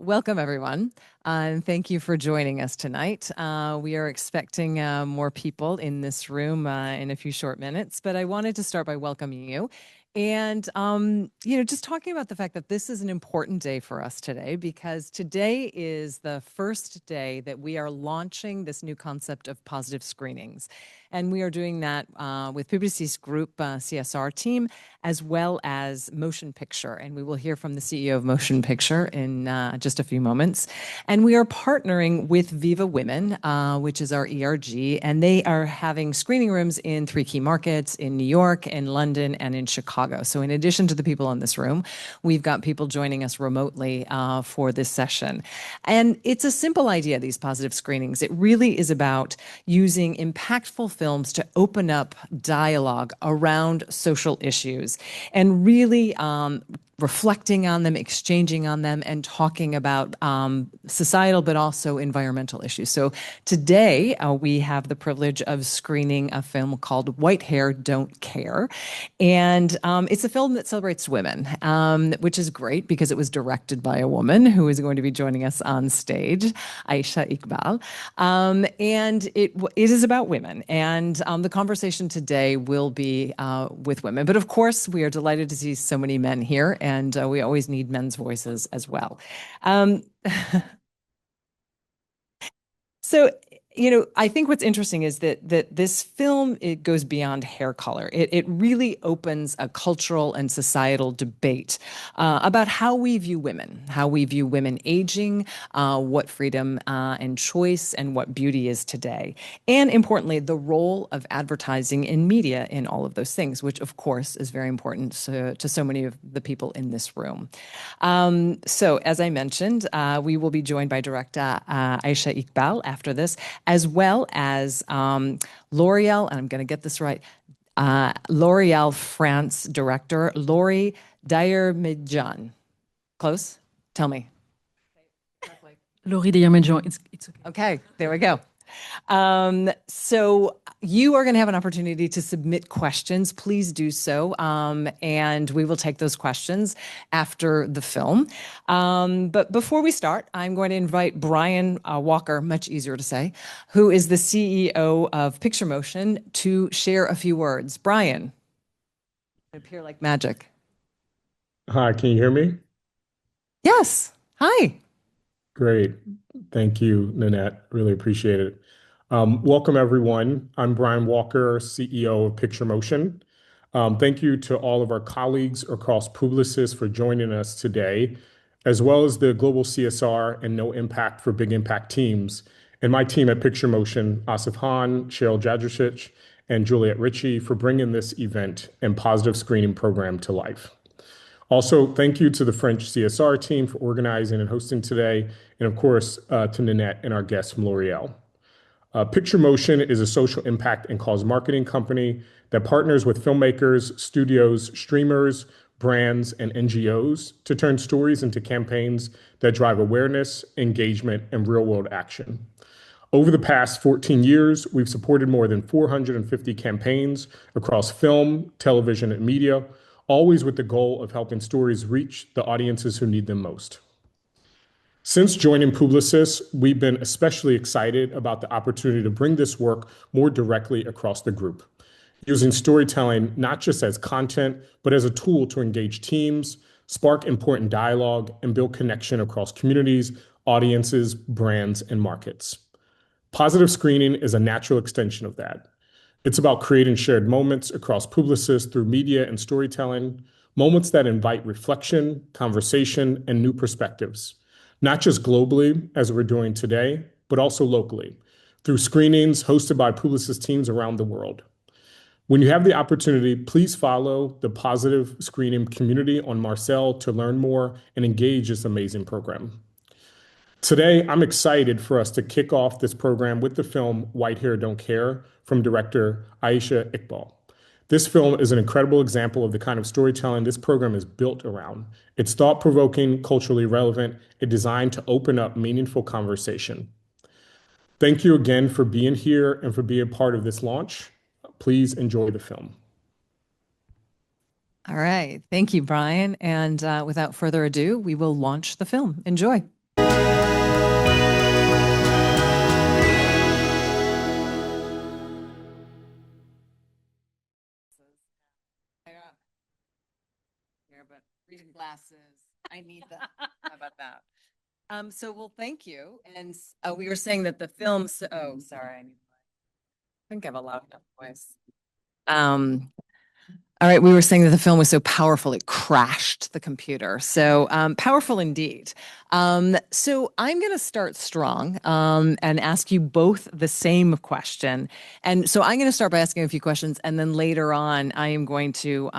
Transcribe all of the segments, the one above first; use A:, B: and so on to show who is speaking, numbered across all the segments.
A: welcome everyone, and thank you for joining us tonight. We are expecting more people in this room in a few short minutes, but I wanted to start by welcoming you. And, just talking about the fact that this is an important day for us today, because today is the first day that we are launching this new concept of positive screenings. And we are doing that with Publicis Group CSR team, as well as Motion Picture. And we will hear from the CEO of Motion Picture in just a few moments. And we are partnering with Viva Women, which is our ERG, and they are having screening rooms in 3 key markets, in New York, in London, and in Chicago. So in addition to the people in this room, we've got people joining us remotely for this session. And it's a simple idea, these positive screenings. It really is about using impactful films to open up dialogue around social issues and really reflecting on them, exchanging on them, and talking about societal but also environmental issues. So today we have the privilege of screening a film called White Hair, Don't Care. And it's a film that celebrates women, which is great because it was directed by a woman who is going to be joining us on stage, Aisha Iqbal. And it is about women. And the conversation today will be with women. But of course, we are delighted to see so many men here, and we always need men's voices as well. So, I think what's interesting is that this film, it goes beyond hair color. It really opens a cultural and societal debate about how we view women aging, what freedom and choice and what beauty is today. And importantly, the role of advertising in media in all of those things, which of course is very important to so many of the people in this room. So as I mentioned, we will be joined by director Aisha Iqbal after this, as well as L'Oreal, and I'm going to get this right, L'Oreal France director, Laurie Dyer-Medjan. Close? Tell me.
B: Laurie Dyer-Medjan, it's okay.
A: Okay, there we go. So you are going to have an opportunity to submit questions. Please do so. And we will take those questions after the film. But before we start, I'm going to invite Brian Walker, much easier to say, who is the CEO of Picture Motion, to share a few words. Brian, it appear like magic.
C: Hi, can you hear me?
A: Yes. Hi.
C: Great. Thank you, Nanette. Really appreciate it. Welcome, everyone. I'm Brian Walker, CEO of Picture Motion. Thank you to all of our colleagues across Publicis for joining us today, as well as the global CSR and No Impact for Big Impact teams, and my team at Picture Motion, Asif Khan, Cheryl Jadrosich, and Juliette Ritchie for bringing this event and positive screening program to life. Also, thank you to the French CSR team for organizing and hosting today, and of course, to Nanette and our guests from L'Oreal. Picture Motion is a social impact and cause marketing company that partners with filmmakers, studios, streamers, brands, and NGOs to turn stories into campaigns that drive awareness, engagement, and real-world action. Over the past 14 years, we've supported more than 450 campaigns across film, television, and media, always with the goal of helping stories reach the audiences who need them most. Since joining Publicis, we've been especially excited about the opportunity to bring this work more directly across the group, using storytelling not just as content, but as a tool to engage teams, spark important dialogue, and build connection across communities, audiences, brands, and markets. Positive screening is a natural extension of that. It's about creating shared moments across Publicis through media and storytelling, moments that invite reflection, conversation, and new perspectives, not just globally, as we're doing today, but also locally, through screenings hosted by Publicis teams around the world. When you have the opportunity, please follow the Positive Screening community on Marcel to learn more and engage this amazing program. Today, I'm excited for us to kick off this program with the film White Hair, Don't Care from director Aisha Iqbal. This film is an incredible example of the kind of storytelling this program is built around. It's thought-provoking, culturally relevant, and designed to open up meaningful conversation. Thank you again for being here and for being part of this launch. Please enjoy the film.
A: All right. Thank you, Brian. And without further ado, we will launch the film. Enjoy. reading glasses. I need that. How about that? Well, thank you. And we were saying that the films. Oh, sorry. I think I have a loud enough voice. All right, we were saying that the film was so powerful it crashed the computer. So powerful indeed. So I'm going to start strong and ask you both the same question. And so I'm going to start by asking a few questions, and then later on, I am going to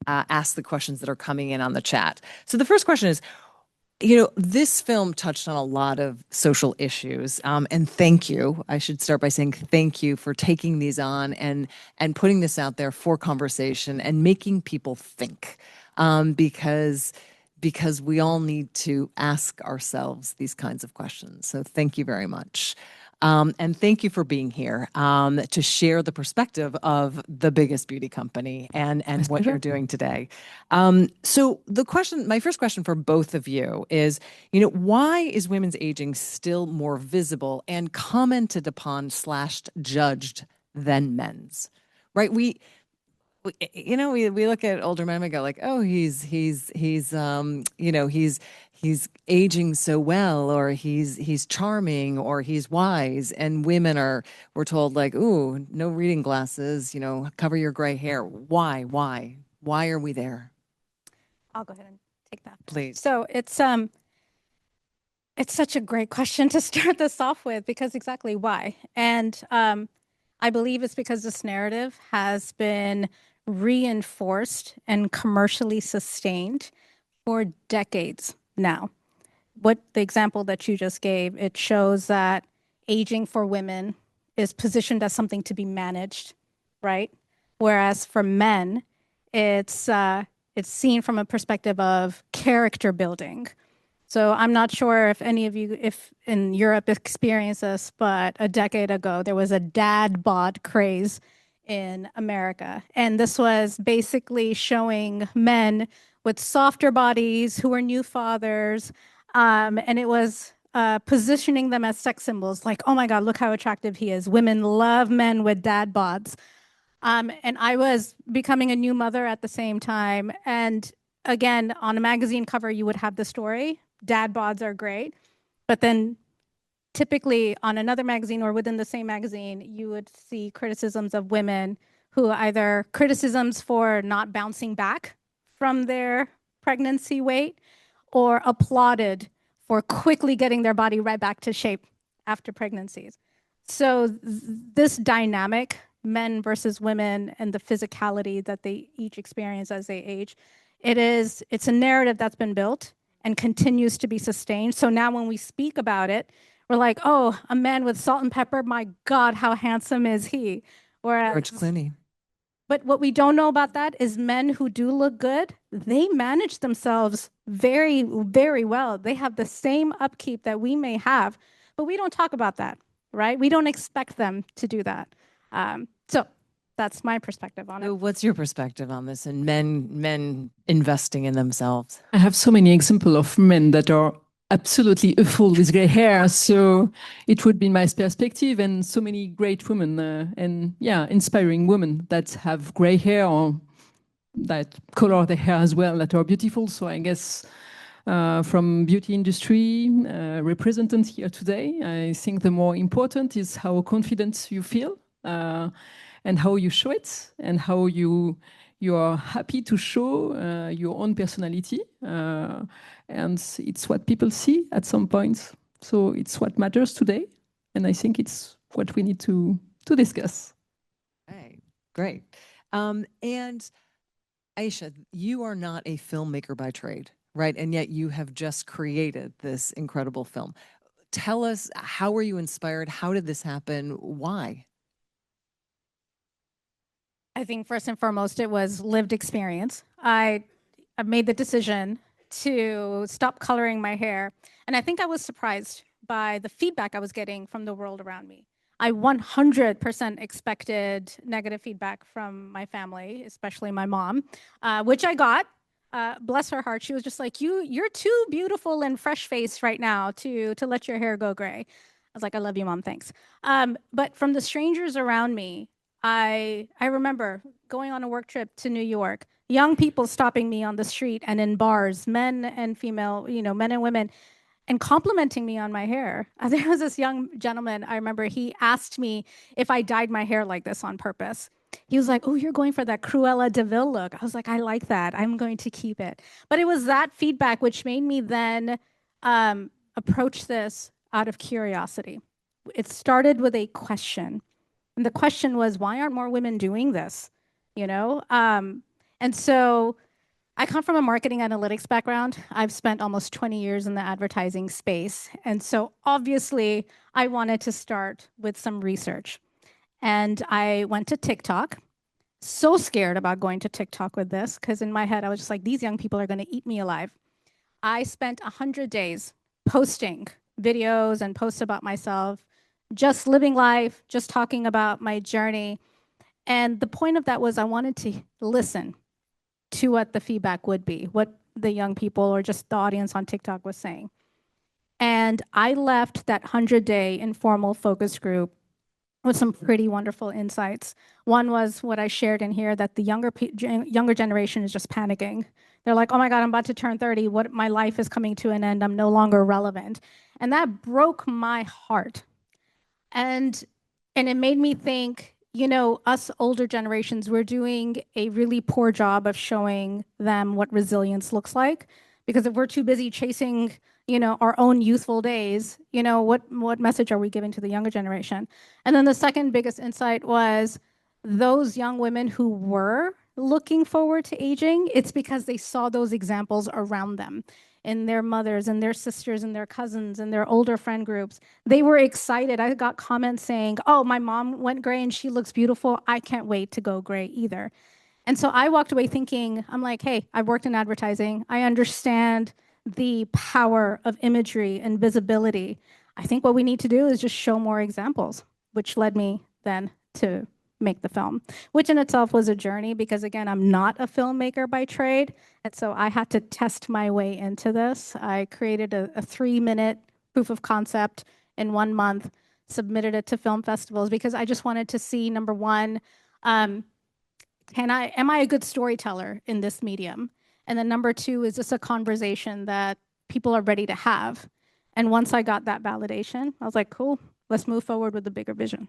A: ask the questions that are coming in on the chat. So the first question is, this film touched on a lot of social issues, and thank you. I should start by saying thank you for taking these on and putting this out there for conversation and making people think, because we all need to ask ourselves these kinds of questions. So thank you very much. And thank you for being here to share the perspective of the biggest beauty company and what you're doing today. So my first question for both of you is, why is women's aging still more visible and commented upon / judged than men's? Right? We look at older men and we go like, oh, he's aging so well, or he's charming, or he's wise. And we're told like, ooh, no reading glasses, cover your gray hair. Why are we there?
D: I'll go ahead and take that.
A: Please.
D: So it's such a great question to start this off with, because exactly why? And I believe it's because this narrative has been reinforced and commercially sustained for decades now. What the example that you just gave, it shows that aging for women is positioned as something to be managed, right? Whereas for men, it's seen from a perspective of character building. So I'm not sure if any of you, if in Europe experienced this, but a decade ago, there was a dad bod craze in America. And this was basically showing men with softer bodies who were new fathers. And it was positioning them as sex symbols, like, oh my God, look how attractive he is. Women love men with dad bods. And I was becoming a new mother at the same time. And again, on a magazine cover, you would have the story, dad bods are great. But then typically on another magazine or within the same magazine, you would see criticisms of women who either criticisms for not bouncing back from their pregnancy weight, or applauded for quickly getting their body right back to shape after pregnancies. So this dynamic, men versus women, and the physicality that they each experience as they age, it's a narrative that's been built and continues to be sustained. So now when we speak about it, we're like, oh, a man with salt and pepper, my God, how handsome is he? Whereas,
A: George Clooney.
D: But what we don't know about that is men who do look good, they manage themselves very, very well. They have the same upkeep that we may have, but we don't talk about that, right? We don't expect them to do that. So that's my perspective on it.
A: So what's your perspective on this, and men investing in themselves?
B: I have so many examples of men that are absolutely a fool with gray hair. So it would be my perspective, and so many great women and inspiring women that have gray hair or that color their hair as well, that are beautiful. So I guess from beauty industry representatives here today, I think the more important is how confident you feel and how you show it, and how you are happy to show your own personality. And it's what people see at some point. So it's what matters today. And I think it's what we need to discuss.
A: Okay, great. And Aisha, you are not a filmmaker by trade, right? And yet you have just created this incredible film. Tell us, how were you inspired? How did this happen? Why?
D: I think first and foremost, it was lived experience. I made the decision to stop coloring my hair. And I think I was surprised by the feedback I was getting from the world around me. I 100% expected negative feedback from my family, especially my mom, which I got. Bless her heart, she was just like, you're too beautiful and fresh-faced right now to let your hair go gray. I was like, I love you, Mom, thanks. But from the strangers around me, I remember going on a work trip to New York, young people stopping me on the street and in bars, men and female, men and women, and complimenting me on my hair. There was this young gentleman, I remember he asked me if I dyed my hair like this on purpose. He was like, "Oh, you're going for that Cruella de Vil look." I was like, "I like that. I'm going to keep it." But it was that feedback which made me then approach this out of curiosity. It started with a question. And the question was, why aren't more women doing this? And so I come from a marketing analytics background. I've spent almost 20 years in the advertising space. And so obviously, I wanted to start with some research. And I went to TikTok. So scared about going to TikTok with this, because in my head, I was just like, these young people are going to eat me alive. I spent 100 days posting videos and posts about myself, just living life, just talking about my journey. And the point of that was I wanted to listen to what the feedback would be, what the young people or just the audience on TikTok was saying. And I left that 100-day informal focus group with some pretty wonderful insights. One was what I shared in here, that the younger generation is just panicking. They're like, "Oh my God, I'm about to turn 30. My life is coming to an end. I'm no longer relevant." And that broke my heart. And it made me think, us older generations, we're doing a really poor job of showing them what resilience looks like. Because if we're too busy chasing, our own youthful days, what message are we giving to the younger generation? And then the second biggest insight was those young women who were looking forward to aging, it's because they saw those examples around them in their mothers and their sisters and their cousins and their older friend groups. They were excited. I got comments saying, "Oh, my mom went gray and she looks beautiful. I can't wait to go gray either." And so I walked away thinking, I'm like, hey, I've worked in advertising. I understand the power of imagery and visibility. I think what we need to do is just show more examples, which led me then to make the film, which in itself was a journey because, again, I'm not a filmmaker by trade. And so I had to test my way into this. I created a 3-minute proof of concept in 1 month, submitted it to film festivals because I just wanted to see, number one, am I a good storyteller in this medium? And then number two, is this a conversation that people are ready to have? And once I got that validation, I was like, cool, let's move forward with the bigger vision.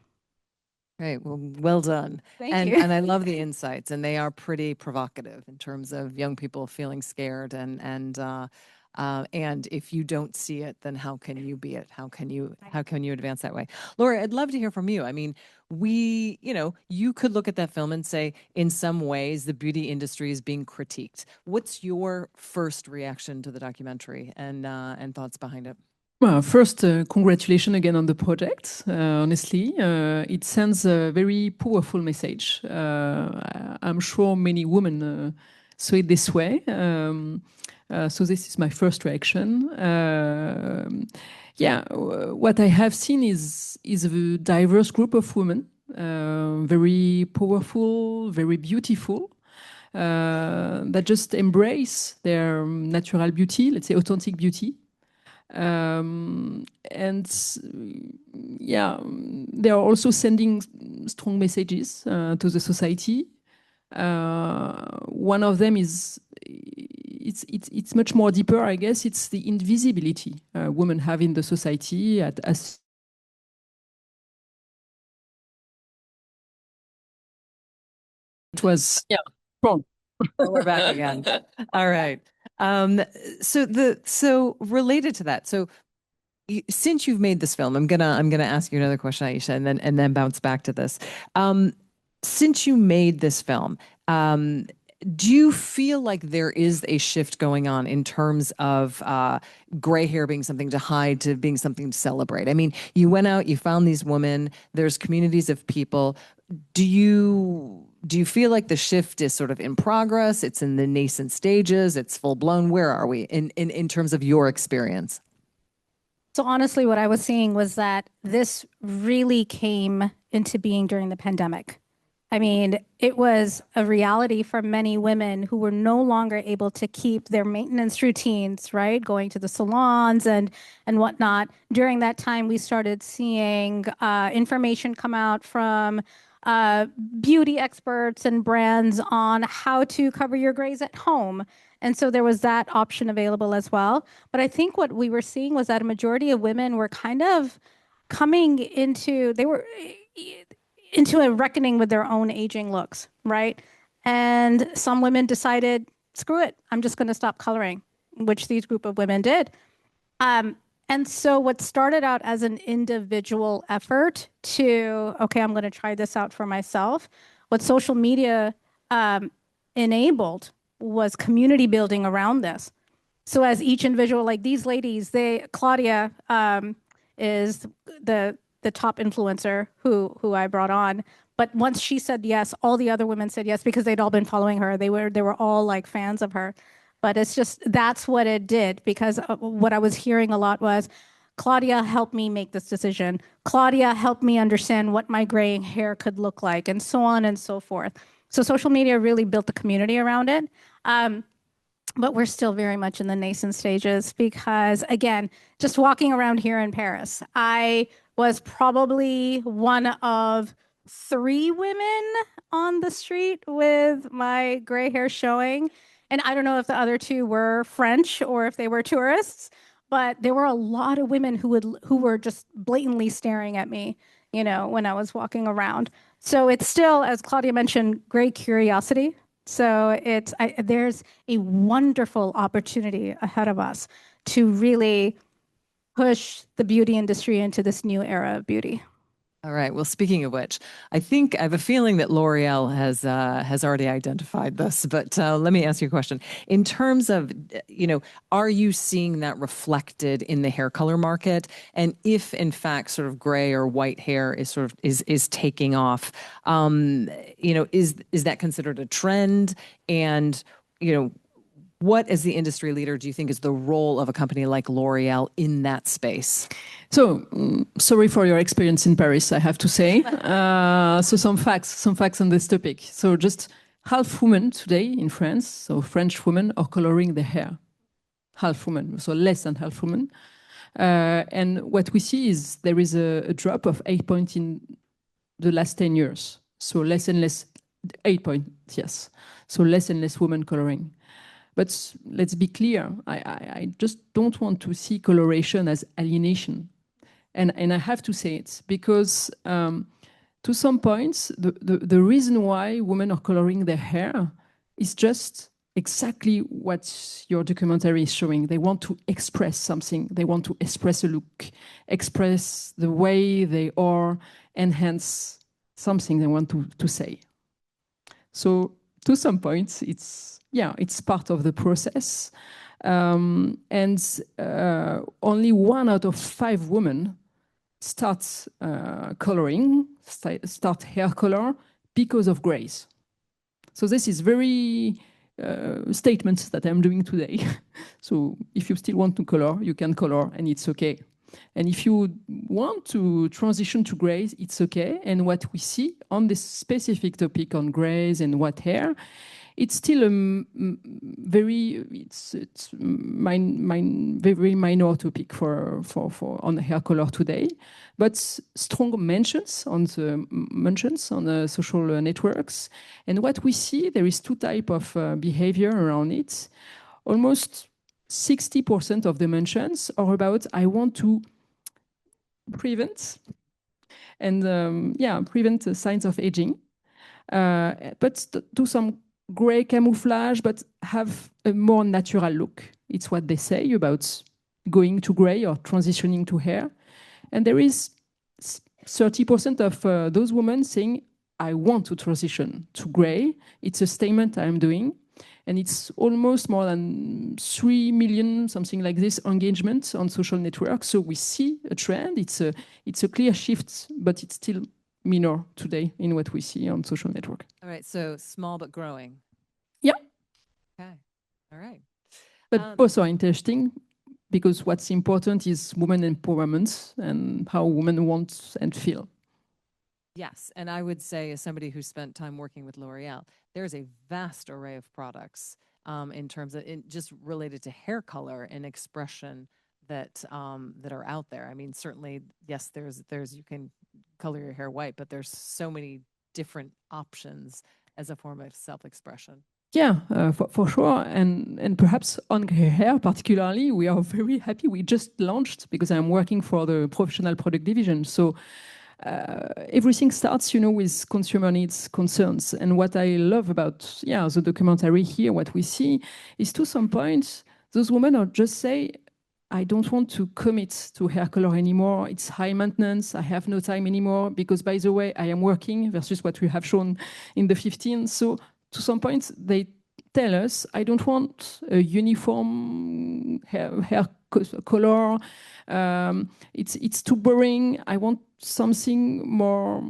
A: Great. Well done.
D: Thank you.
A: And I love the insights, and they are pretty provocative in terms of young people feeling scared and if you don't see it, then how can you be it? How can you advance that way? Laura, I'd love to hear from you. I mean, you could look at that film and say, in some ways, the beauty industry is being critiqued. What's your first reaction to the documentary and thoughts behind it?
B: Well, first, congratulations again on the project. Honestly, it sends a very powerful message. I'm sure many women saw it this way. So this is my first reaction. What I have seen is a diverse group of women, very powerful, very beautiful, that just embrace their natural beauty, let's say authentic beauty. And they are also sending strong messages to the society. One of them is it's much more deeper, I guess. It's the invisibility women have in the society as it was wrong.
A: We're back again. All right. So related to that, since you've made this film, I'm gonna ask you another question, Aisha, and then bounce back to this. Since you made this film, do you feel like there is a shift going on in terms of gray hair being something to hide to being something to celebrate? I mean, you went out, you found these women, there's communities of people. Do you feel like the shift is sort of in progress? It's in the nascent stages, it's full blown? Where are we in terms of your experience?
D: So honestly, what I was seeing was that this really came into being during the pandemic. I mean, it was a reality for many women who were no longer able to keep their maintenance routines, right? Going to the salons and whatnot. During that time, we started seeing information come out from beauty experts and brands on how to cover your grays at home. And so there was that option available as well. But I think what we were seeing was that a majority of women were kind of coming into, they were into a reckoning with their own aging looks, right? And some women decided, screw it, I'm just going to stop coloring, which these group of women did. And so what started out as an individual effort to, okay, I'm going to try this out for myself, what social media enabled was community building around this. So as each individual, like these ladies, Claudia is the top influencer who I brought on. But once she said yes, all the other women said yes because they'd all been following her. They were all like fans of her. But it's just, that's what it did, because what I was hearing a lot was, Claudia helped me make this decision. Claudia helped me understand what my graying hair could look like, and so on and so forth. So social media really built the community around it. But we're still very much in the nascent stages because, again, just walking around here in Paris, I was probably one of 3 women on the street with my gray hair showing. And I don't know if the other 2 were French or if they were tourists, but there were a lot of women who were just blatantly staring at me, when I was walking around. So it's still, as Claudia mentioned, great curiosity. So there's a wonderful opportunity ahead of us to really push the beauty industry into this new era of beauty.
A: All right. Well, speaking of which, I think I have a feeling that L'Oreal has already identified this. But let me ask you a question. In terms of, are you seeing that reflected in the hair color market? And if, in fact, sort of gray or white hair is taking off, is that considered a trend? And what, as the industry leader, do you think is the role of a company like L'Oreal in that space?
B: So, sorry for your experience in Paris, I have to say. So some facts on this topic. So just half women today in France, so French women, are coloring their hair. Half women, so less than half women. And what we see is there is a drop of 8 points in the last 10 years. So less and less, 8 points, yes. So less and less women coloring. But let's be clear, I just don't want to see coloration as alienation. And I have to say it because to some points, the reason why women are coloring their hair is just exactly what your documentary is showing. They want to express something. They want to express a look, express the way they are, enhance something they want to say. So to some points, it's part of the process. And only 1 out of 5 women start coloring, start hair color because of grays. So this is very statements that I'm doing today. So if you still want to color, you can color and it's okay. And if you want to transition to grays, it's okay. And what we see on this specific topic on grays and white hair, it's still very minor topic for on hair color today, but strong mentions on the social networks. And what we see, there is 2 types of behavior around it. Almost 60% of the mentions are about I want to prevent and prevent the signs of aging, but do some gray camouflage, but have a more natural look. It's what they say about going to gray or transitioning to hair. And there is 30% of those women saying, I want to transition to gray. It's a statement I'm doing. And it's almost more than 3 million, something like this, engagement on social networks. So we see a trend. It's a clear shift, but it's still minor today in what we see on social network.
A: All right, so small but growing.
B: Yeah.
A: Okay, all right.
B: But both are interesting because what's important is women empowerment and how women want and feel.
A: Yes, and I would say, as somebody who spent time working with L'Oreal, there's a vast array of products in terms of just related to hair color and expression that are out there. I mean, certainly, yes, there's you can color your hair white, but there's so many different options as a form of self-expression.
B: Yeah, for sure. And perhaps on gray hair particularly, we are very happy. We just launched because I'm working for the professional product division. So everything starts, with consumer needs, concerns. And what I love about, the documentary here, what we see is to some point, those women are just say, I don't want to commit to hair color anymore. It's high maintenance. I have no time anymore because, by the way, I am working versus what we have shown in the 15. So to some point, they tell us, I don't want a uniform hair color. It's too boring. I want something more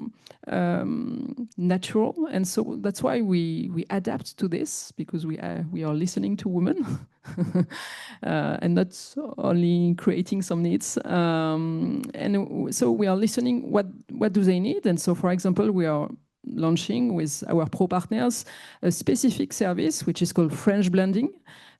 B: natural. And so that's why we adapt to this, because we are listening to women and not only creating some needs. And so we are listening, what do they need? And so, for example, we are launching with our pro partners a specific service which is called French blending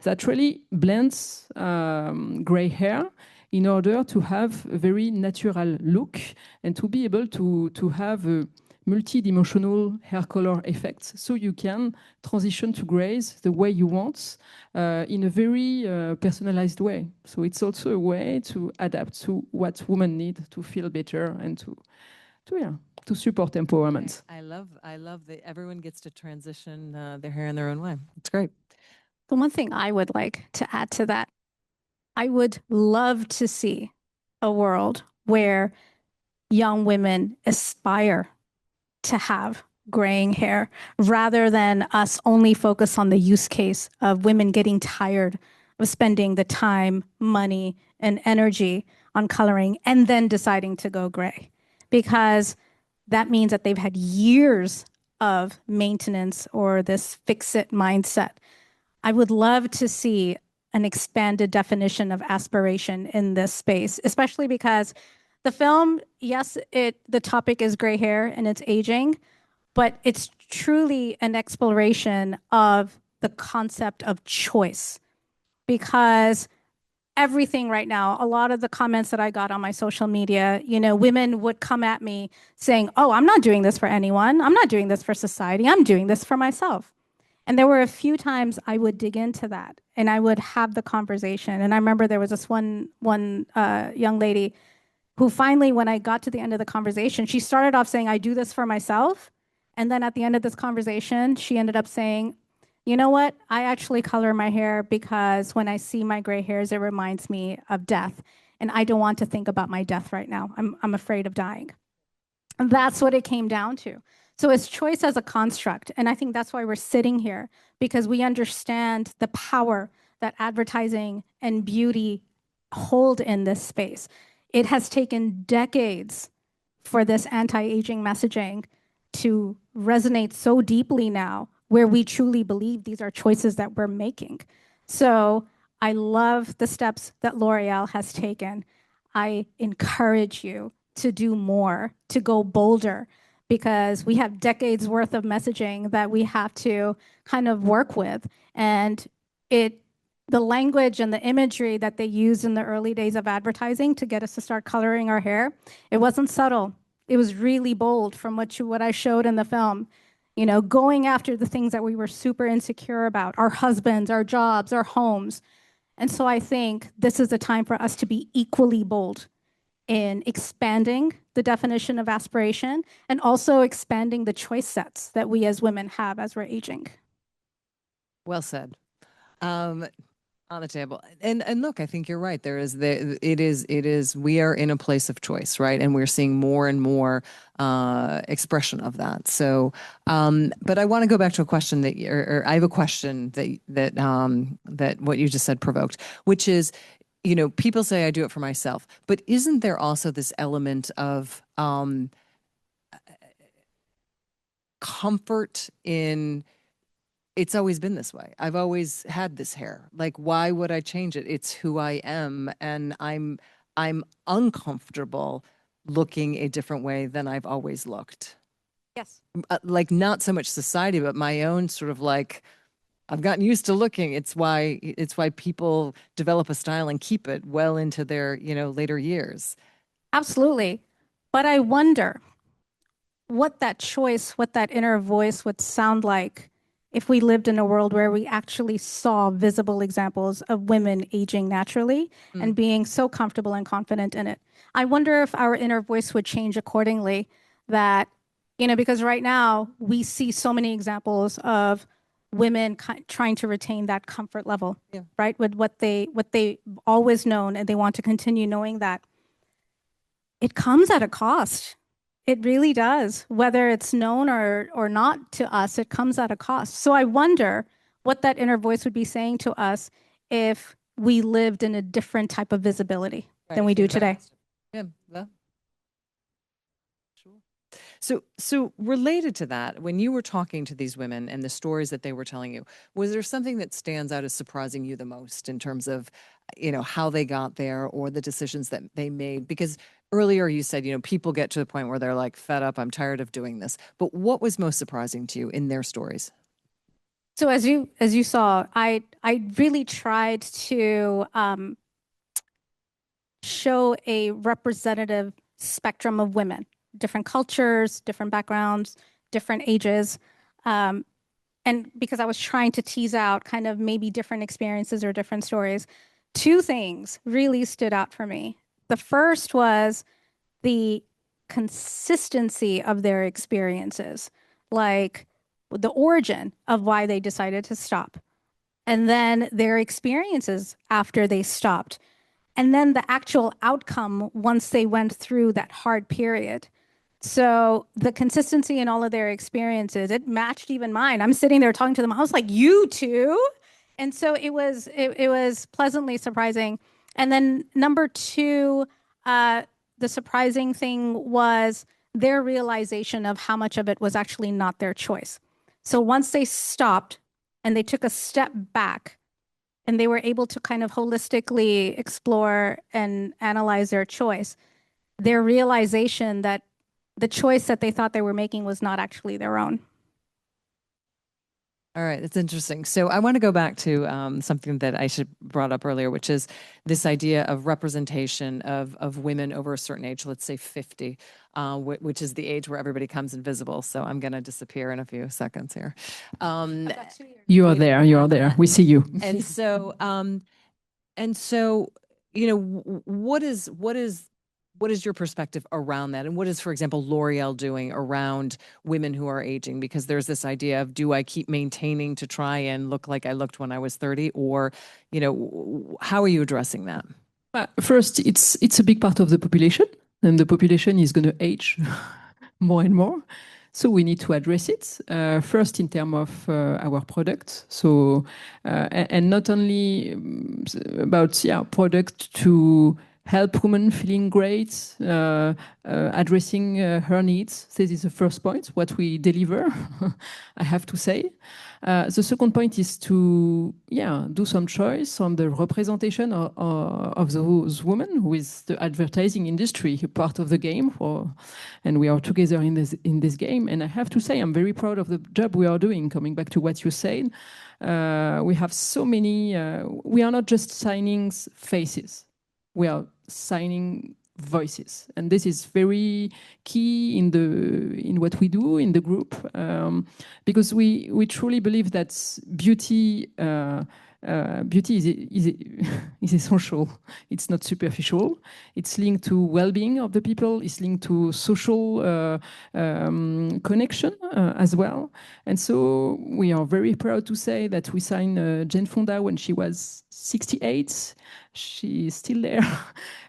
B: that really blends gray hair in order to have a very natural look and to be able to have a multi-dimensional hair color effect. So you can transition to grays the way you want in a very personalized way. So it's also a way to adapt to what women need to feel better and to support empowerment.
A: I love that everyone gets to transition their hair in their own way. It's great.
D: The one thing I would like to add to that, I would love to see a world where young women aspire to have graying hair rather than us only focus on the use case of women getting tired of spending the time, money, and energy on coloring and then deciding to go gray. Because that means that they've had years of maintenance or this fix-it mindset. I would love to see an expanded definition of aspiration in this space, especially because the film, yes, the topic is gray hair and it's aging, but it's truly an exploration of the concept of choice. Because everything right now, a lot of the comments that I got on my social media, women would come at me saying, oh, I'm not doing this for anyone. I'm not doing this for society. I'm doing this for myself. And there were a few times I would dig into that and I would have the conversation. And I remember there was this one young lady who finally, when I got to the end of the conversation, she started off saying, I do this for myself. And then at the end of this conversation, she ended up saying, you know what? I actually color my hair because when I see my gray hairs, it reminds me of death. And I don't want to think about my death right now. I'm afraid of dying. And that's what it came down to. So it's choice as a construct. And I think that's why we're sitting here, because we understand the power that advertising and beauty hold in this space. It has taken decades for this anti-aging messaging to resonate so deeply now, where we truly believe these are choices that we're making. So I love the steps that L'Oreal has taken. I encourage you to do more, to go bolder, because we have decades worth of messaging that we have to kind of work with. And the language and the imagery that they used in the early days of advertising to get us to start coloring our hair, it wasn't subtle. It was really bold from what I showed in the film. Going after the things that we were super insecure about, our husbands, our jobs, our homes. And so I think this is a time for us to be equally bold in expanding the definition of aspiration and also expanding the choice sets that we as women have as we're aging.
A: Well said. On the table. And look, I think you're right. It is, we are in a place of choice, right? And we're seeing more and more expression of that. So, but I want to go back to a question or I have a question that what you just said provoked, which is, people say I do it for myself, but isn't there also this element of comfort in, it's always been this way. I've always had this hair. Like, why would I change it? It's who I am. And I'm uncomfortable looking a different way than I've always looked.
D: Yes.
A: Like, not so much society, but my own sort of like, I've gotten used to looking. It's why people develop a style and keep it well into their, later years.
D: Absolutely. But I wonder, what that choice, what that inner voice would sound like if we lived in a world where we actually saw visible examples of women aging naturally and being so comfortable and confident in it. I wonder if our inner voice would change accordingly, that, because right now we see so many examples of women trying to retain that comfort level, right? With what they've always known, and they want to continue knowing that. It comes at a cost. It really does. Whether it's known or not to us, it comes at a cost. So I wonder what that inner voice would be saying to us if we lived in a different type of visibility than we do today.
A: Yeah. So related to that, when you were talking to these women and the stories that they were telling you, was there something that stands out as surprising you the most in terms of, how they got there or the decisions that they made? Because earlier you said, people get to the point where they're like, fed up, I'm tired of doing this. But what was most surprising to you in their stories?
D: So as you saw, I really tried to show a representative spectrum of women, different cultures, different backgrounds, different ages. And because I was trying to tease out kind of maybe different experiences or different stories, two things really stood out for me. The first was the consistency of their experiences, like the origin of why they decided to stop, and then their experiences after they stopped, and then the actual outcome once they went through that hard period. So the consistency in all of their experiences, it matched even mine. I'm sitting there talking to them. I was like, you too? And so it was pleasantly surprising. And then number two, the surprising thing was their realization of how much of it was actually not their choice. So once they stopped and they took a step back and they were able to kind of holistically explore and analyze their choice, their realization that the choice that they thought they were making was not actually their own.
A: All right, that's interesting. So I want to go back to something that Aisha brought up earlier, which is this idea of representation of women over a certain age, let's say 50, which is the age where everybody comes invisible. So I'm going to disappear in a few seconds here.
B: You are there. You are there. We see you.
A: And so, what is your perspective around that? And what is, for example, L'Oreal doing around women who are aging? Because there's this idea of, do I keep maintaining to try and look like I looked when I was 30? Or, how are you addressing that?
B: First, it's a big part of the population, and the population is going to age more and more. So we need to address it first in terms of our product. So and not only about product to help women feeling great, addressing her needs. This is the first point, what we deliver, I have to say. The second point is to do some choice on the representation of those women who is the advertising industry, a part of the game, and we are together in this game. And I have to say, I'm very proud of the job we are doing. Coming back to what you said, we have so many. We are not just signing faces. We are signing voices, and this is very key in what we do in the group, because we truly believe that beauty is essential. It's not superficial. It's linked to well-being of the people. It's linked to social connection as well. And so we are very proud to say that we signed Jane Fonda when she was 68. She is still there.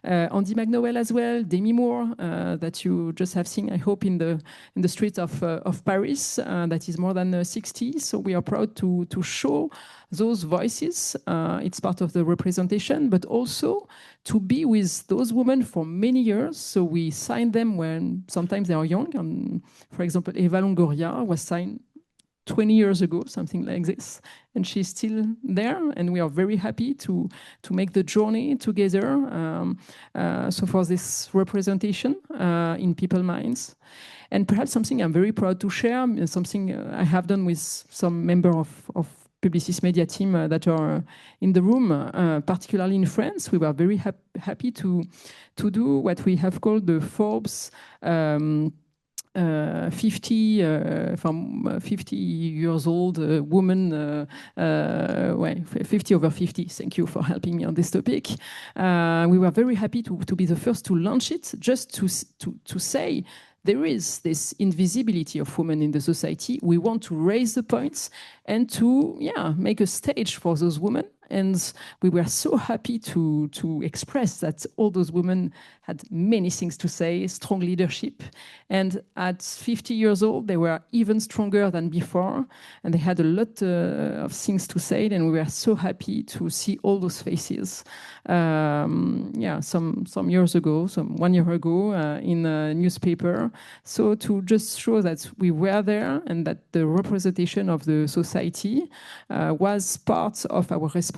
B: Andy McNowell as well, Demi Moore, that you just have seen, I hope, in the streets of Paris, that is more than 60. So we are proud to show those voices. It's part of the representation, but also to be with those women for many years. So we signed them when sometimes they are young. For example, Eva Longoria was signed 20 years ago, something like this, and she's still there, and we are very happy to make the journey together. So for this representation in people's minds, and perhaps something I'm very proud to share, something I have done with some member of Publicis Media team that are in the room, particularly in France. We were very happy to do what we have called the Forbes 50 years old woman, well, 50 over 50. Thank you for helping me on this topic. We were very happy to be the first to launch it, just to say there is this invisibility of women in the society. We want to raise the points and to make a stage for those women. And we were so happy to express that all those women had many things to say, strong leadership. And at 50 years old, they were even stronger than before. And they had a lot of things to say. And we were so happy to see all those faces. Some years ago, 1 year ago, in a newspaper. So to just show that we were there and that the representation of the society was part of our responsibility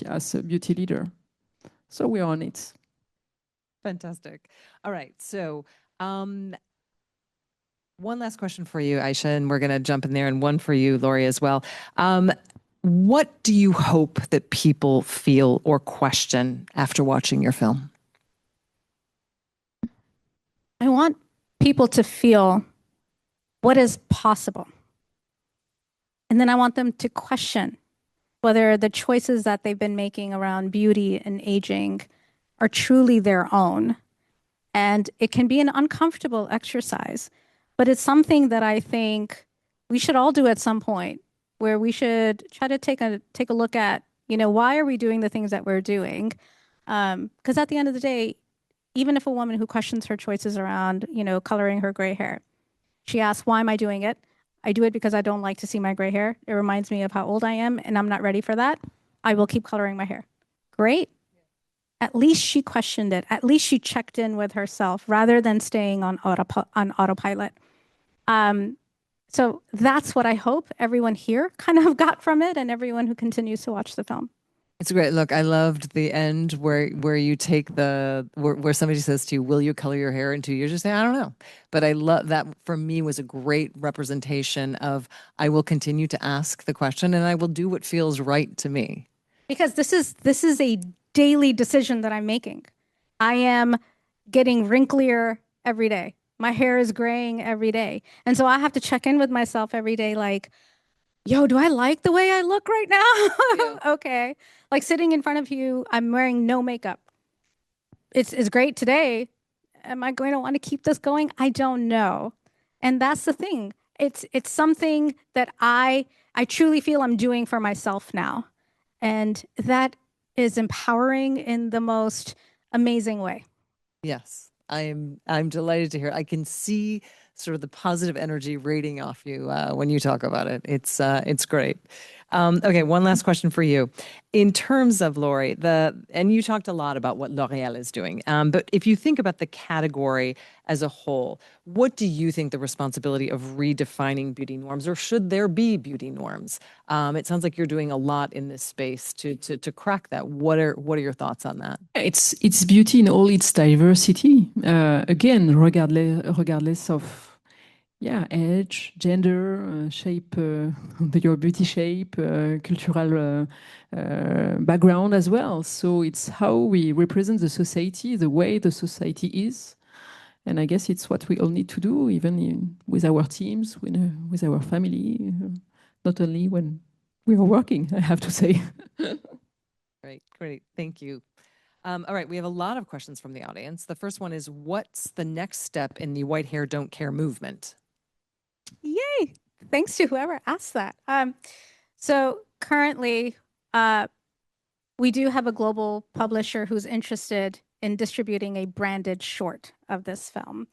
B: as a beauty leader. So we're on it.
A: Fantastic. All right. So one last question for you, Aisha, and we're going to jump in there, and one for you, Lori, as well. What do you hope that people feel or question after watching your film?
D: I want people to feel what is possible. And then I want them to question whether the choices that they've been making around beauty and aging are truly their own. And it can be an uncomfortable exercise, but it's something that I think we should all do at some point, where we should try to take a look at, why are we doing the things that we're doing? Because at the end of the day, even if a woman who questions her choices around, coloring her gray hair, she asks, why am I doing it? I do it because I don't like to see my gray hair. It reminds me of how old I am, and I'm not ready for that. I will keep coloring my hair. Great. At least she questioned it. At least she checked in with herself rather than staying on autopilot. So that's what I hope everyone here kind of got from it, and everyone who continues to watch the film.
A: It's great. Look, I loved the end where you take where somebody says to you, will you color your hair in 2 years? You say, I don't know. But I love that. For me, was a great representation of, I will continue to ask the question and I will do what feels right to me.
D: Because this is a daily decision that I'm making. I am getting wrinklier every day. My hair is graying every day. And so I have to check in with myself every day, like, yo, do I like the way I look right now? Yeah. Okay. Like sitting in front of you, I'm wearing no makeup. It's great today. Am I going to want to keep this going? I don't know. And that's the thing. It's something that I truly feel I'm doing for myself now. And that is empowering in the most amazing way.
A: Yes. I'm delighted to hear. I can see sort of the positive energy radiating off you when you talk about it. It's great. Okay, one last question for you. In terms of, Lori, and you talked a lot about what L'Oréal is doing, but if you think about the category as a whole, what do you think the responsibility of redefining beauty norms, or should there be beauty norms? It sounds like you're doing a lot in this space to crack that. What are your thoughts on that?
B: It's beauty in all its diversity. Again, regardless of age, gender, shape, your beauty shape, cultural background as well. So it's how we represent the society, the way the society is. And I guess it's what we all need to do, even with our teams, with our family, not only when we are working, I have to say.
A: Great. Thank you. All right, we have a lot of questions from the audience. The first one is, what's the next step in the White Hair Don't Care movement?
D: Yay! Thanks to whoever asked that. So currently, we do have a global publisher who's interested in distributing a branded short of this film.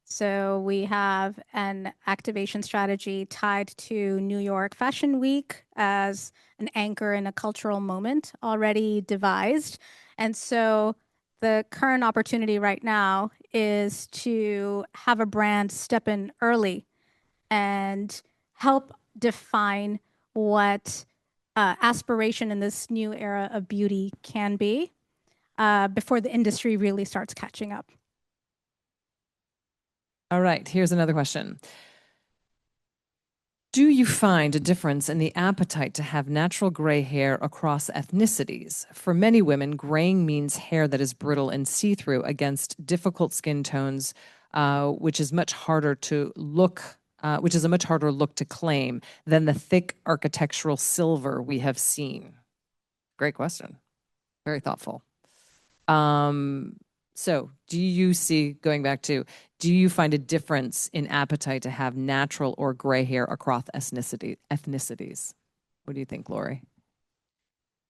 D: So we have an activation strategy tied to New York Fashion Week as an anchor in a cultural moment already devised. And so the current opportunity right now is to have a brand step in early and help define what aspiration in this new era of beauty can be before the industry really starts catching up.
A: All right, here's another question. Do you find a difference in the appetite to have natural gray hair across ethnicities? For many women, graying means hair that is brittle and see-through against difficult skin tones which is much harder to look, which is a much harder look to claim than the thick architectural silver we have seen? Great question. Very thoughtful. So do you see, going back to, do you find a difference in appetite to have natural or gray hair across ethnicities? What do you think, Lori?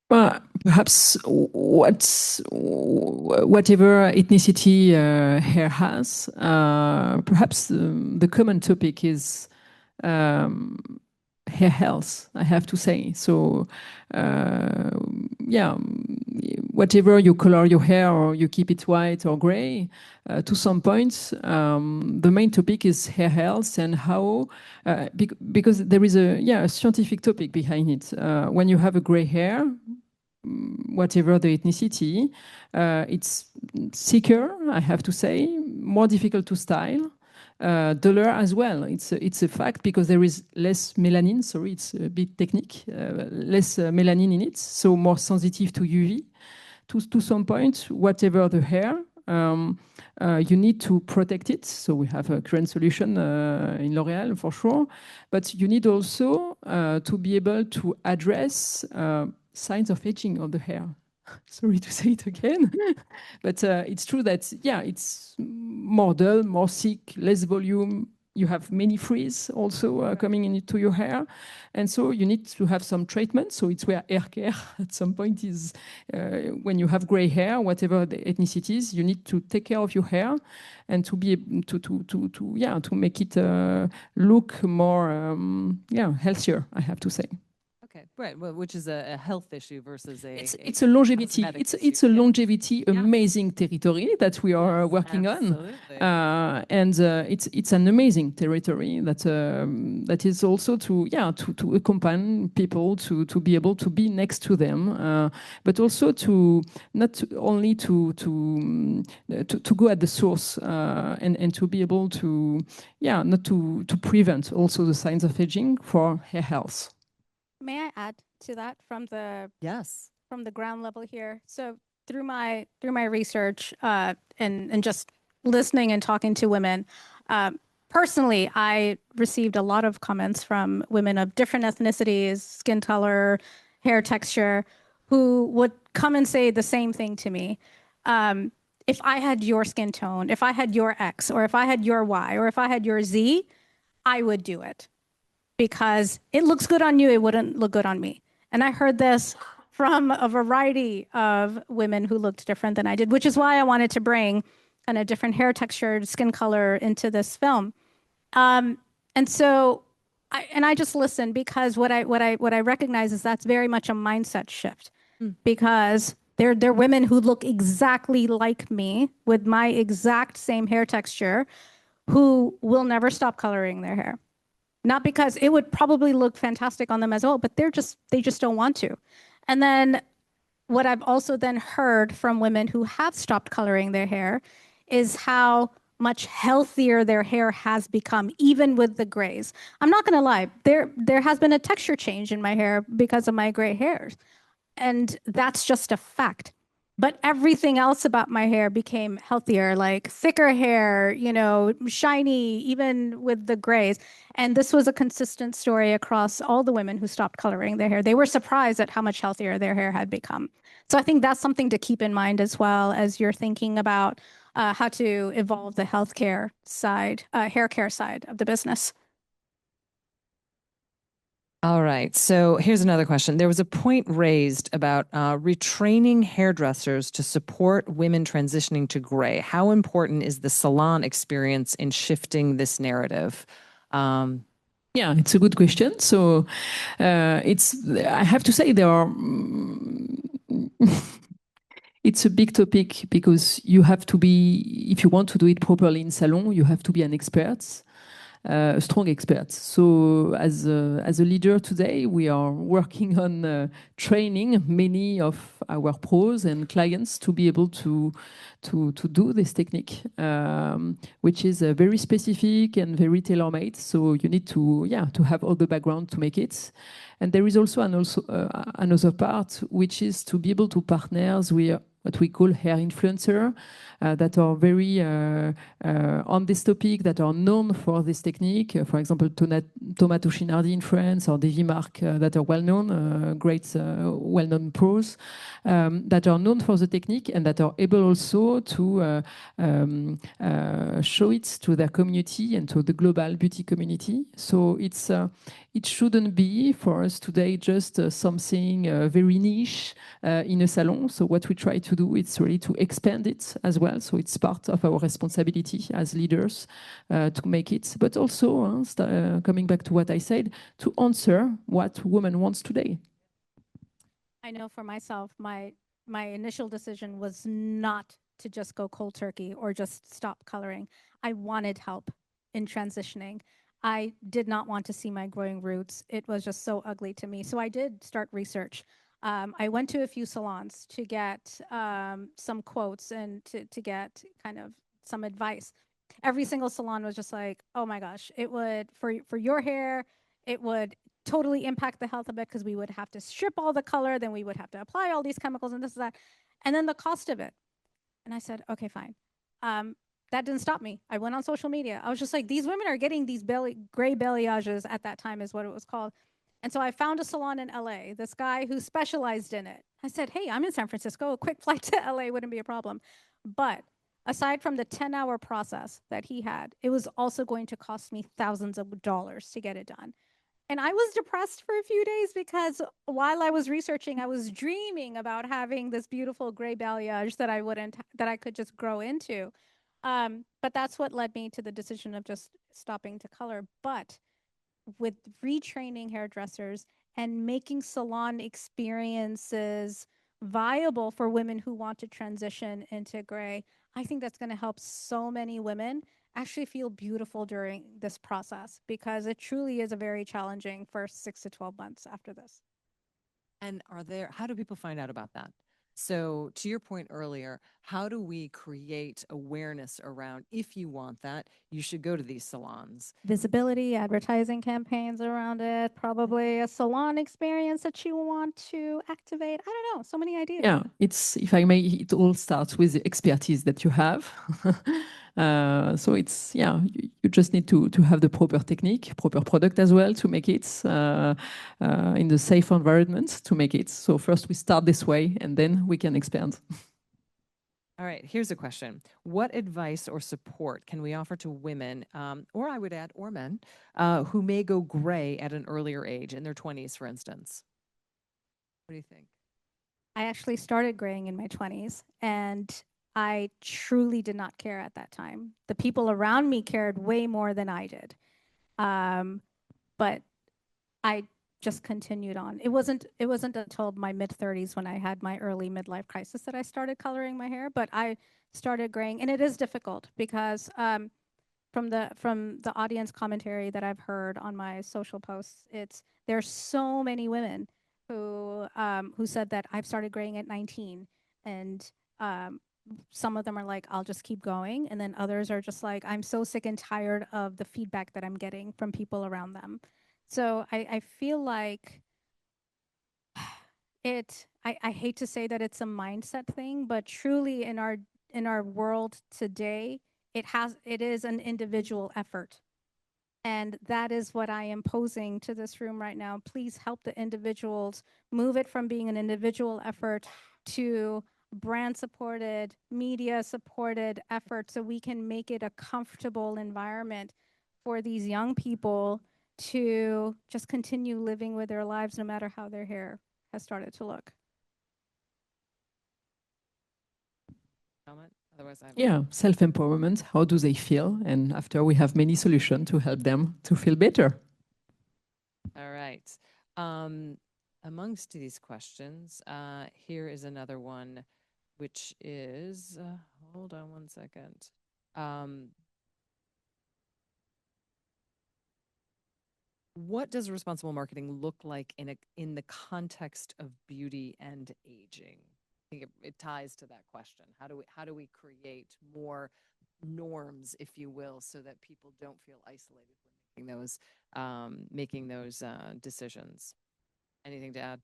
B: Perhaps whatever ethnicity hair has, perhaps the common topic is hair health, I have to say. So, yeah, whatever you color your hair or you keep it white or gray, to some points, the main topic is hair health and how, because there is a scientific topic behind it. When you have a gray hair, whatever the ethnicity, it's thicker, I have to say, more difficult to style. Duller as well. It's a fact because there is less melanin. Sorry, it's a bit technique. Less melanin in it, so more sensitive to UV. To some point, whatever the hair, you need to protect it. So we have a current solution in L'Oréal for sure, but you need also to be able to address signs of aging of the hair. Sorry to say it again, but it's true that, yeah, it's more dull, more thick, less volume. You have many frizz also coming into your hair. And so you need to have some treatment. So it's where hair care at some point is, when you have gray hair, whatever the ethnicity is, you need to take care of your hair and to be to make it look more, healthier, I have to say.
A: Okay, right. Well, which is a health issue versus
B: it's a longevity. It's a longevity, amazing territory that we are working on, and it's an amazing territory that is also to accompany people to be able to be next to them, but also to not only to go at the source and to be able to not to prevent also the signs of aging for hair health.
D: May I add to that from the ground level here? So through my research and just listening and talking to women, personally, I received a lot of comments from women of different ethnicities, skin color, hair texture, who would come and say the same thing to me. If I had your skin tone, if I had your X, or if I had your Y, or if I had your Z, I would do it. Because it looks good on you, it wouldn't look good on me. And I heard this from a variety of women who looked different than I did, which is why I wanted to bring kind of different hair texture, skin color into this film. And so, I just listened because what I recognize is that's very much a mindset shift, because they're women who look exactly like me with my exact same hair texture, who will never stop coloring their hair. Not because it would probably look fantastic on them as well, but they just don't want to. And then what I've also then heard from women who have stopped coloring their hair is how much healthier their hair has become, even with the grays. I'm not gonna lie, there has been a texture change in my hair because of my gray hairs. And that's just a fact. But everything else about my hair became healthier, like thicker hair, shiny, even with the grays. And this was a consistent story across all the women who stopped coloring their hair. They were surprised at how much healthier their hair had become. So I think that's something to keep in mind as well as you're thinking about how to evolve the healthcare side, hair care side of the business.
A: All right. So here's another question. There was a point raised about retraining hairdressers to support women transitioning to gray. How important is the salon experience in shifting this narrative?
B: Yeah, it's a good question. So I have to say there are, it's a big topic because you have to be, if you want to do it properly in salon, you have to be an expert. A strong expert. So as a leader today, we are working on training many of our pros and clients to be able to do this technique, which is very specific and very tailor-made. So you need to have all the background to make it. And there is also another part, which is to be able to partner what we call hair influencer, that are very on this topic, that are known for this technique. For example, Thomas Toshinardi in France or Davy Mark, that are well-known, great, well-known pros, that are known for the technique and that are able also to show it to their community and to the global beauty community. So it shouldn't be for us today just something very niche in a salon. So what we try to do is really to expand it as well. So it's part of our responsibility as leaders to make it, but also coming back to what I said, to answer what women wants today.
D: I know for myself, my initial decision was not to just go cold turkey or just stop coloring. I wanted help in transitioning. I did not want to see my growing roots. It was just so ugly to me. So I did start research. I went to a few salons to get some quotes and to get kind of some advice. Every single salon was just like, oh my gosh, it would, for your hair, it would totally impact the health of it because we would have to strip all the color, then we would have to apply all these chemicals and this and that, and then the cost of it. And I said, okay, fine. That didn't stop me. I went on social media. I was just like, these women are getting these gray balayages at that time is what it was called. And so I found a salon in LA, this guy who specialized in it. I said, hey, I'm in San Francisco. A quick flight to LA wouldn't be a problem. But aside from the 10-hour process that he had, it was also going to cost me thousands of dollars to get it done. And I was depressed for a few days because while I was researching, I was dreaming about having this beautiful gray balayage that I could just grow into. But that's what led me to the decision of just stopping to color. But with retraining hairdressers and making salon experiences viable for women who want to transition into gray, I think that's going to help so many women actually feel beautiful during this process, because it truly is a very challenging first 6 to 12 months after this.
A: And how do people find out about that? So to your point earlier, how do we create awareness around, if you want that, you should go to these salons?
D: Visibility, advertising campaigns around it, probably a salon experience that you want to activate. I don't know, so many ideas.
B: Yeah, if I may, it all starts with the expertise that you have. So it's, yeah, you just need to have the proper technique, proper product as well to make it in the safe environment to make it. So first we start this way and then we can expand.
A: All right, here's a question. What advice or support can we offer to women, or I would add, or men, who may go gray at an earlier age, in their 20s, for instance? What do you think?
D: I actually started graying in my 20s, and I truly did not care at that time. The people around me cared way more than I did. But I just continued on. It wasn't until my mid-30s when I had my early midlife crisis that I started coloring my hair, but I started graying, and it is difficult because from the audience commentary that I've heard on my social posts, there's so many women who said that I've started graying at 19, and some of them are like, I'll just keep going, and then others are just like, I'm so sick and tired of the feedback that I'm getting from people around them. So I feel like I hate to say that it's a mindset thing, but truly in our world today, it is an individual effort. And that is what I am posing to this room right now. Please help the individuals move it from being an individual effort to brand supported, media supported effort, so we can make it a comfortable environment for these young people to just continue living with their lives no matter how their hair has started to look.
A: Comment? Otherwise,
B: Yeah, self-empowerment. How do they feel? And after, we have many solutions to help them to feel better.
A: All right. Amongst these questions, here is another one, which is, hold on one second. What does responsible marketing look like in the context of beauty and aging? I think it ties to that question. How do we create more norms, if you will, so that people don't feel isolated when making those decisions? Anything to add?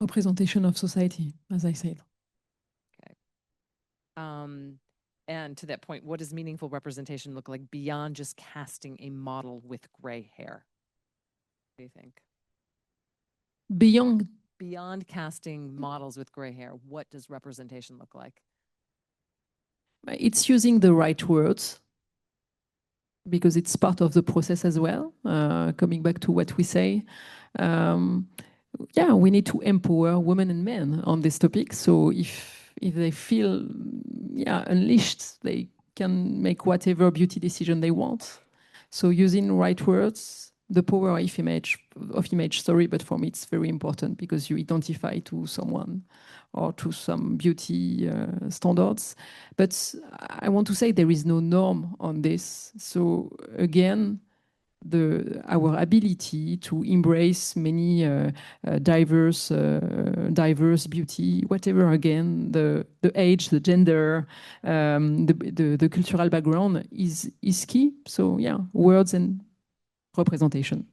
B: Representation of society, as I said.
A: And to that point, what does meaningful representation look like beyond just casting a model with gray hair? What do you think? Beyond casting models with gray hair, what does representation look like?
B: It's using the right words, because it's part of the process as well. Coming back to what we say, yeah, we need to empower women and men on this topic. So if they feel unleashed, they can make whatever beauty decision they want. So using right words, the power of image, sorry, but for me it's very important because you identify to someone or to some beauty standards. But I want to say there is no norm on this. So again, our ability to embrace many diverse beauty, whatever, again, the age, the gender, the cultural background is key. So yeah, words and representation.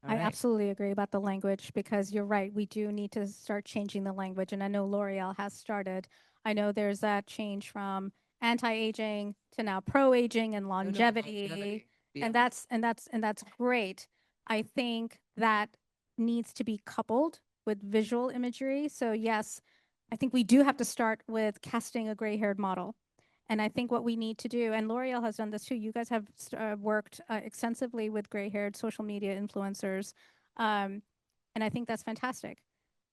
D: I absolutely agree about the language because you're right. We do need to start changing the language. And I know L'Oreal has started. I know there's that change from anti-aging to now pro-aging and longevity.
A: Yeah.
D: And that's great. I think that needs to be coupled with visual imagery. So yes, I think we do have to start with casting a gray-haired model. And I think what we need to do, and L'Oreal has done this too, you guys have worked extensively with gray-haired social media influencers. And I think that's fantastic.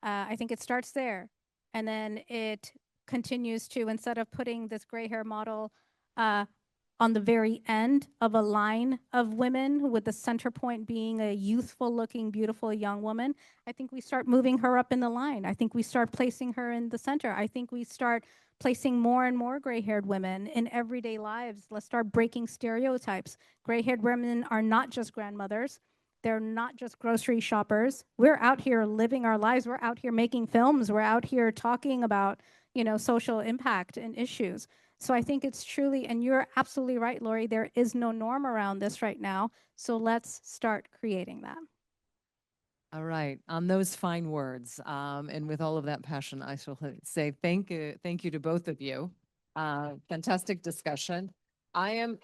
D: I think it starts there. And then it continues to, instead of putting this gray hair model on the very end of a line of women with the center point being a youthful looking, beautiful young woman, I think we start moving her up in the line. I think we start placing her in the center. I think we start placing more and more gray-haired women in everyday lives. Let's start breaking stereotypes. Gray-haired women are not just grandmothers. They're not just grocery shoppers. We're out here living our lives. We're out here making films. We're out here talking about, social impact and issues. So I think it's truly, and you're absolutely right, Lori, there is no norm around this right now. So let's start creating that.
A: All right. On those fine words, and with all of that passion, I shall say thank you to both of you. Fantastic discussion. I'll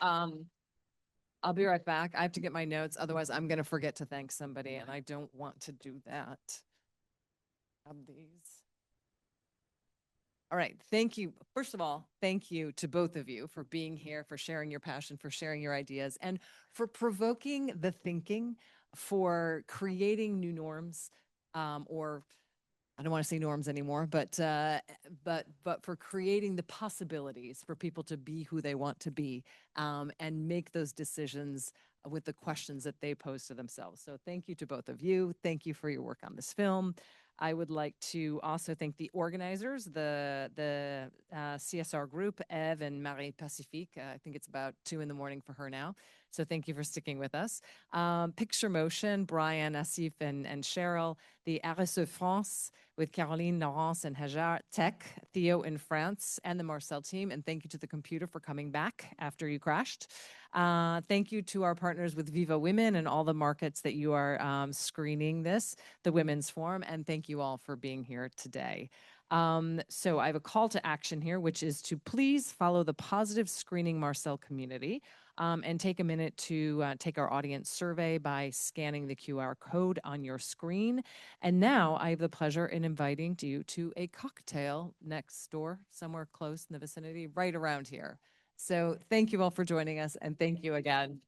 A: be right back. I have to get my notes, otherwise I'm going to forget to thank somebody, and I don't want to do that. Of these. All right. Thank you. First of all, thank you to both of you for being here, for sharing your passion, for sharing your ideas, and for provoking the thinking, for creating new norms, or I don't want to say norms anymore, but for creating the possibilities for people to be who they want to be, and make those decisions with the questions that they pose to themselves. So thank you to both of you. Thank you for your work on this film. I would like to also thank the organizers, the CSR group, Eve and Marie Pacifique. I think it's about 2 a.m. for her now. So thank you for sticking with us. Picture Motion, Brian, Asif, and Cheryl. The RSE France with Caroline, Laurence, and Hajar. Tech, Theo in France, and the Marcel team. And thank you to the computer for coming back after you crashed. Thank you to our partners with Viva Women and all the markets that you are screening this, the Women's Forum, and thank you all for being here today. So I have a call to action here, which is to please follow the Positive Screening Marcel community, and take a minute to take our audience survey by scanning the QR code on your screen. And now I have the pleasure in inviting you to a cocktail next door, somewhere close in the vicinity, right around here. So thank you all for joining us, and thank you again.